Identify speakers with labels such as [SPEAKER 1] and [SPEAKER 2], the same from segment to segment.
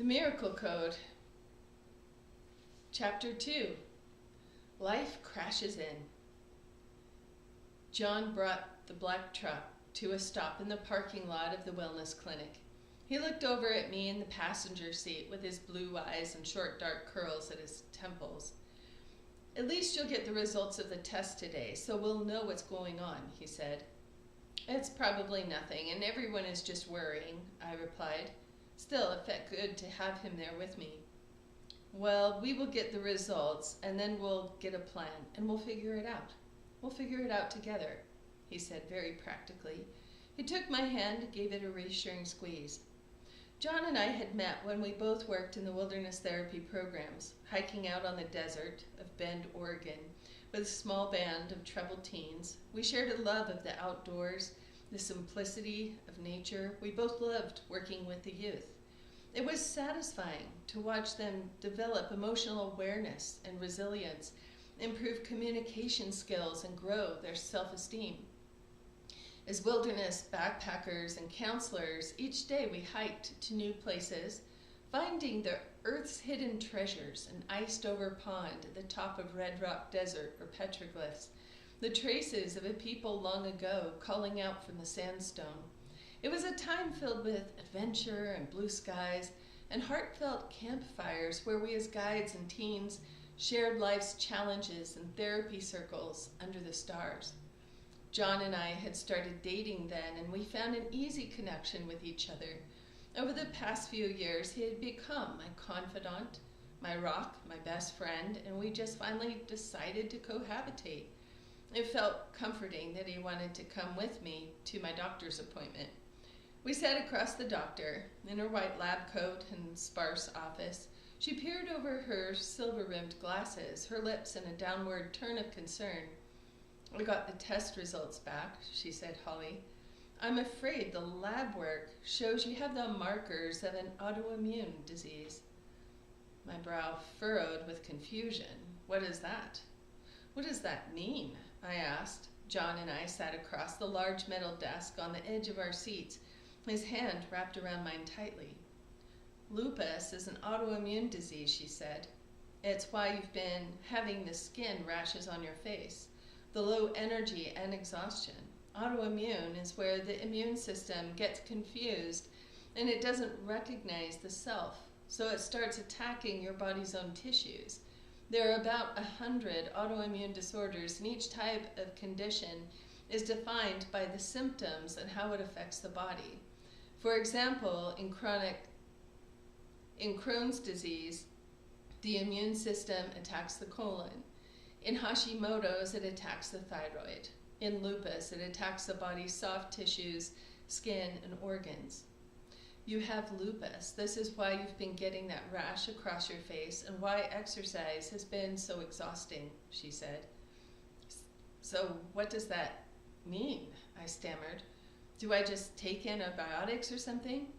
[SPEAKER 1] The Miracle Code, Chapter 2, Life Crashes In. John brought the black truck to a stop in the parking lot of the wellness clinic. He looked over at me in the passenger seat with his blue eyes and short dark curls at his temples. "At least you'll get the results of the test today, so we'll know what's going on," he said. "It's probably nothing, and everyone is just worrying," I replied. Still, it felt good to have him there with me. "Well, we will get the results, and then we'll get a plan, and we'll figure it out. We'll figure it out together," he said very practically. He took my hand, gave it a reassuring squeeze. John and I had met when we both worked in the wilderness therapy programs, hiking out on the desert of Bend, Oregon, with a small band of troubled teens. We shared a love of the outdoors, the simplicity of nature. We both loved working with the youth. It was satisfying to watch them develop emotional awareness and resilience, improve communication skills, and grow their self-esteem. As wilderness backpackers and counselors, each day we hiked to new places, finding the Earth's hidden treasures, an iced-over pond at the top of Red Rock Desert or petroglyphs, the traces of a people long ago calling out from the sandstone. It was a time filled with adventure and blue skies and heartfelt campfires where we as guides and teens shared life's challenges in therapy circles under the stars. John and I had started dating then, and we found an easy connection with each other. Over the past few years, he had become my confidant, my rock, my best friend, and we just finally decided to cohabitate. It felt comforting that he wanted to come with me to my doctor's appointment. We sat across the doctor, in her white lab coat and sparse office. She peered over her silver-rimmed glasses, her lips in a downward turn of concern. "I got the test results back," she said, "Holly. I'm afraid the lab work shows you have the markers of an autoimmune disease." My brow furrowed with confusion. "What is that?" "What does that mean?" I asked. John and I sat across the large metal desk on the edge of our seats, his hand wrapped around mine tightly. "Lupus is an autoimmune disease," she said. "It's why you've been having the skin rashes on your face, the low energy and exhaustion. Autoimmune is where the immune system gets confused and it doesn't recognize the self, so it starts attacking your body's own tissues. There are about 100 autoimmune disorders, and each type of condition is defined by the symptoms and how it affects the body. For example, in Crohn's disease, the immune system attacks the colon. In Hashimoto's, it attacks the thyroid. In lupus, it attacks the body's soft tissues, skin, and organs. You have lupus. This is why you've been getting that rash across your face and why exercise has been so exhausting," she said. "So what does that mean?" I stammered. "Do I just take antibiotics or something?"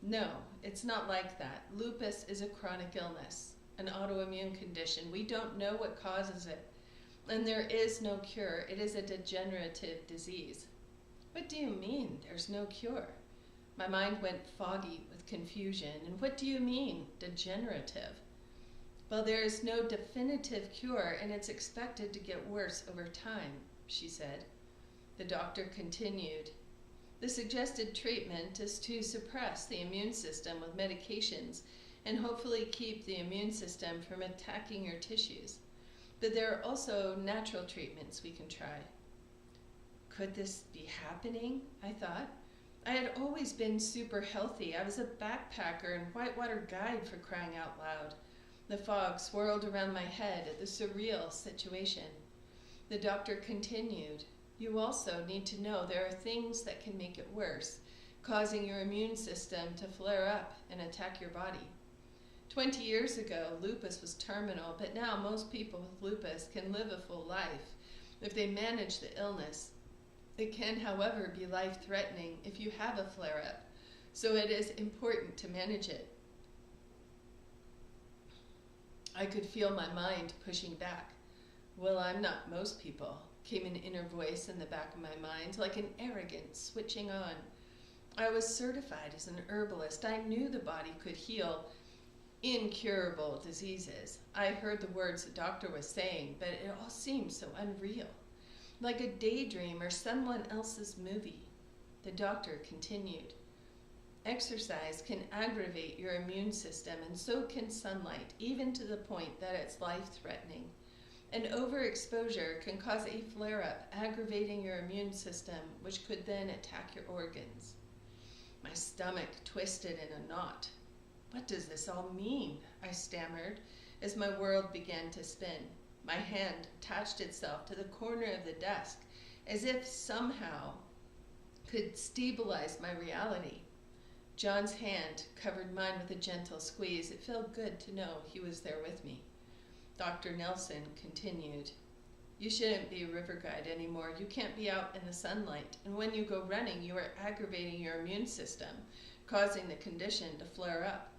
[SPEAKER 1] "No, it's not like that. Lupus is a chronic illness, an autoimmune condition. We don't know what causes it, and there is no cure. It is a degenerative disease." "What do you mean, there's no cure?" My mind went foggy with confusion. "And what do you mean, degenerative?" "Well, there is no definitive cure, and it's expected to get worse over time," she said. The doctor continued. "The suggested treatment is to suppress the immune system with medications and hopefully keep the immune system from attacking your tissues. But there are also natural treatments we can try." Could this be happening? I thought. I had always been super healthy. I was a backpacker and whitewater guide, for crying out loud. The fog swirled around my head at the surreal situation. The doctor continued. "You also need to know there are things that can make it worse, causing your immune system to flare up and attack your body. 20 years ago, lupus was terminal, but now most people with lupus can live a full life if they manage the illness. It can, however, be life-threatening if you have a flare-up, so it is important to manage it." I could feel my mind pushing back. "Well, I'm not most people," came an inner voice in the back of my mind, like an arrogance switching on. I was certified as an herbalist. I knew the body could heal incurable diseases. I heard the words the doctor was saying, but it all seemed so unreal, like a daydream or someone else's movie. The doctor continued, exercise can aggravate your immune system, and so can sunlight, even to the point that it's life-threatening. And overexposure can cause a flare-up, aggravating your immune system, which could then attack your organs. My stomach twisted in a knot. What does this all mean? I stammered as my world began to spin. My hand attached itself to the corner of the desk as if somehow could stabilize my reality. John's hand covered mine with a gentle squeeze. It felt good to know he was there with me. Dr. Nelson continued, you shouldn't be a river guide anymore. You can't be out in the sunlight. And when you go running, you are aggravating your immune system, causing the condition to flare up.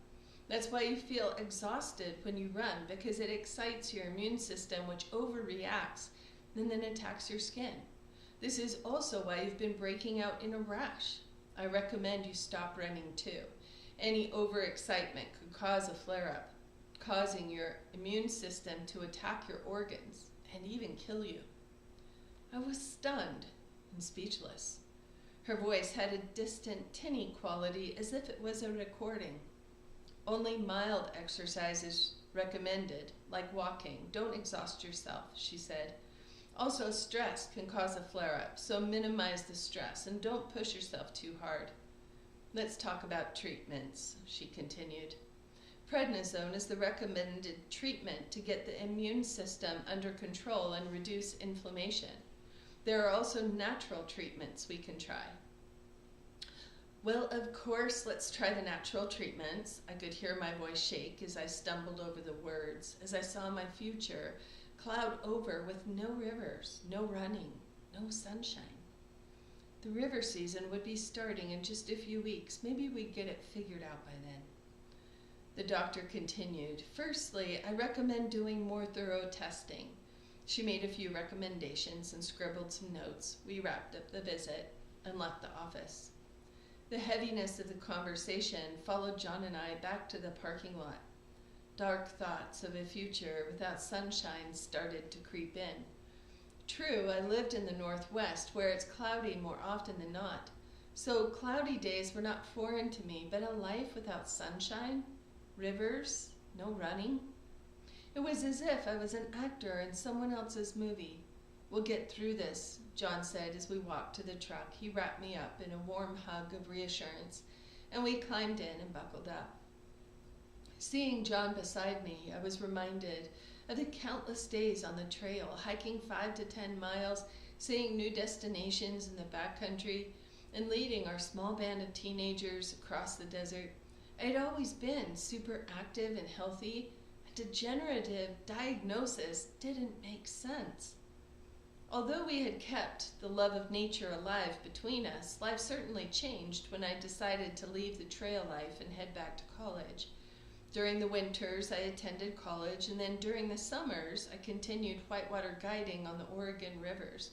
[SPEAKER 1] That's why you feel exhausted when you run, because it excites your immune system, which overreacts and then attacks your skin. This is also why you've been breaking out in a rash. I recommend you stop running too. Any overexcitement could cause a flare-up, causing your immune system to attack your organs and even kill you. I was stunned and speechless. Her voice had a distant, tinny quality as if it was a recording. Only mild exercises recommended, like walking. Don't exhaust yourself, she said. Also, stress can cause a flare-up, so minimize the stress and don't push yourself too hard. Let's talk about treatments, she continued. Prednisone is the recommended treatment to get the immune system under control and reduce inflammation. There are also natural treatments we can try. Well, of course, let's try the natural treatments. I could hear my voice shake as I stumbled over the words, as I saw my future cloud over with no rivers, no running, no sunshine. The river season would be starting in just a few weeks. Maybe we'd get it figured out by then. The doctor continued, firstly, I recommend doing more thorough testing. She made a few recommendations and scribbled some notes. We wrapped up the visit and left the office. The heaviness of the conversation followed John and I back to the parking lot. Dark thoughts of a future without sunshine started to creep in. True, I lived in the Northwest, where it's cloudy more often than not. So cloudy days were not foreign to me, but a life without sunshine, rivers, no running. It was as if I was an actor in someone else's movie. We'll get through this, John said as we walked to the truck. He wrapped me up in a warm hug of reassurance, and we climbed in and buckled up. Seeing John beside me, I was reminded of the countless days on the trail, hiking 5 to 10 miles, seeing new destinations in the backcountry, and leading our small band of teenagers across the desert. I'd always been super active and healthy. A degenerative diagnosis didn't make sense. Although we had kept the love of nature alive between us, life certainly changed when I decided to leave the trail life and head back to college. During the winters, I attended college, and then during the summers, I continued whitewater guiding on the Oregon rivers.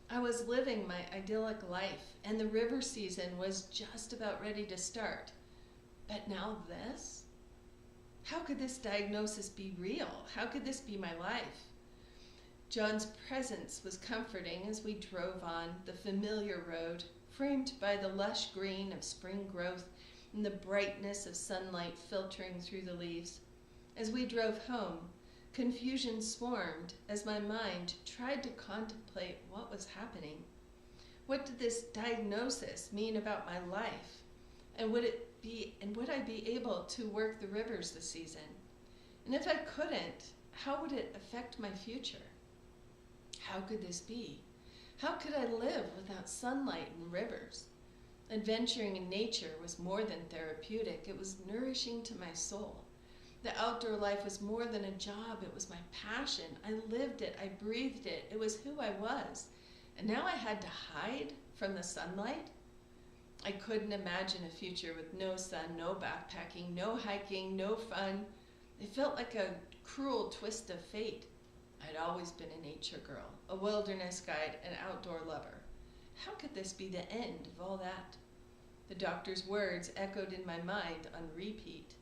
[SPEAKER 1] I was living my idyllic life, and the river season was just about ready to start. But now this? How could this diagnosis be real? How could this be my life? John's presence was comforting as we drove on the familiar road, framed by the lush green of spring growth and the brightness of sunlight filtering through the leaves. As we drove home, confusion swarmed as my mind tried to contemplate what was happening. What did this diagnosis mean about my life? And would I be able to work the rivers this season? And if I couldn't, how would it affect my future? How could this be? How could I live without sunlight and rivers? Adventuring in nature was more than therapeutic. It was nourishing to my soul. The outdoor life was more than a job. It was my passion. I lived it. I breathed it. It was who I was. And now I had to hide from the sunlight? I couldn't imagine a future with no sun, no backpacking, no hiking, no fun. It felt like a cruel twist of fate. I'd always been a nature girl, a wilderness guide, an outdoor lover. How could this be the end of all that? The doctor's words echoed in my mind on repeat.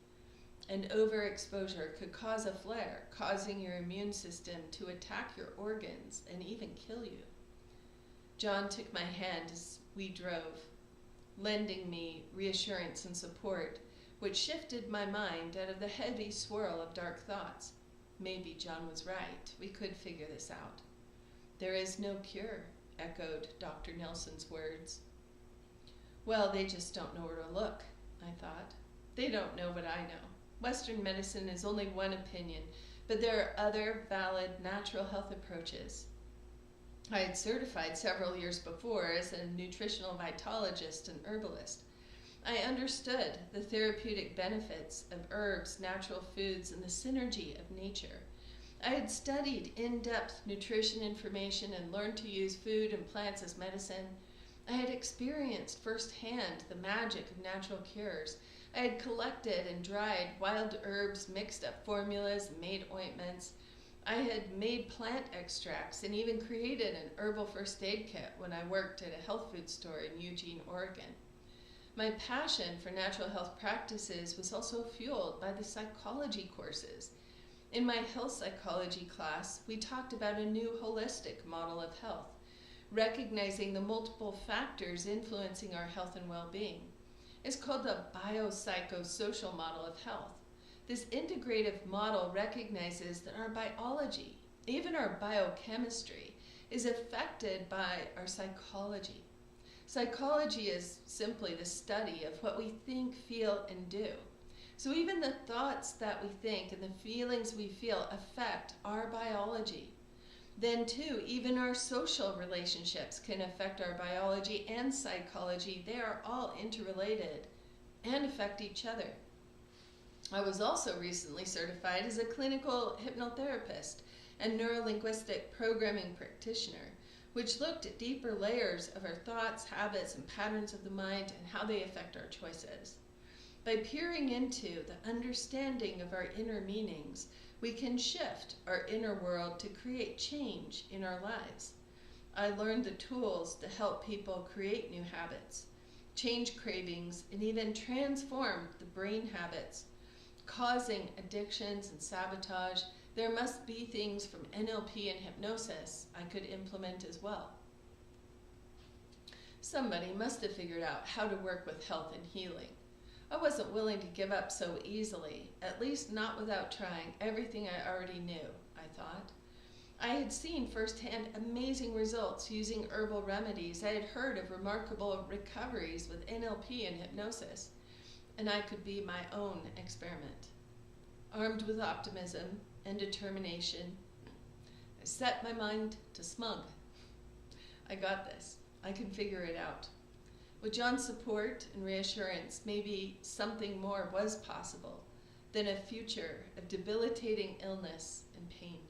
[SPEAKER 1] And overexposure could cause a flare, causing your immune system to attack your organs and even kill you. John took my hand as we drove, lending me reassurance and support, which shifted my mind out of the heavy swirl of dark thoughts. Maybe John was right. We could figure this out. There is no cure, echoed Dr. Nelson's words. Well, they just don't know where to look, I thought. They don't know what I know. Western medicine is only one opinion, but there are other valid natural health approaches. I had certified several years before as a nutritional vitologist and herbalist. I understood the therapeutic benefits of herbs, natural foods, and the synergy of nature. I had studied in-depth nutrition information and learned to use food and plants as medicine. I had experienced firsthand the magic of natural cures. I had collected and dried wild herbs, mixed up formulas, and made ointments. I had made plant extracts and even created an herbal first aid kit when I worked at a health food store in Eugene, Oregon. My passion for natural health practices was also fueled by the psychology courses. In my health psychology class, we talked about a new holistic model of health, recognizing the multiple factors influencing our health and well-being. It's called the biopsychosocial model of health. This integrative model recognizes that our biology, even our biochemistry, is affected by our psychology. Psychology is simply the study of what we think, feel, and do. So even the thoughts that we think and the feelings we feel affect our biology. Then too, even our social relationships can affect our biology and psychology. They are all interrelated and affect each other. I was also recently certified as a clinical hypnotherapist and neurolinguistic programming practitioner, which looked at deeper layers of our thoughts, habits, and patterns of the mind and how they affect our choices. By peering into the understanding of our inner meanings, we can shift our inner world to create change in our lives. I learned the tools to help people create new habits, change cravings, and even transform the brain habits causing addictions and sabotage. There must be things from NLP and hypnosis I could implement as well. Somebody must have figured out how to work with health and healing. I wasn't willing to give up so easily, at least not without trying everything I already knew, I thought. I had seen firsthand amazing results using herbal remedies. I had heard of remarkable recoveries with NLP and hypnosis, and I could be my own experiment. Armed with optimism and determination, I set my mind to smug. I got this. I can figure it out. With John's support and reassurance, maybe something more was possible than a future of debilitating illness and pain.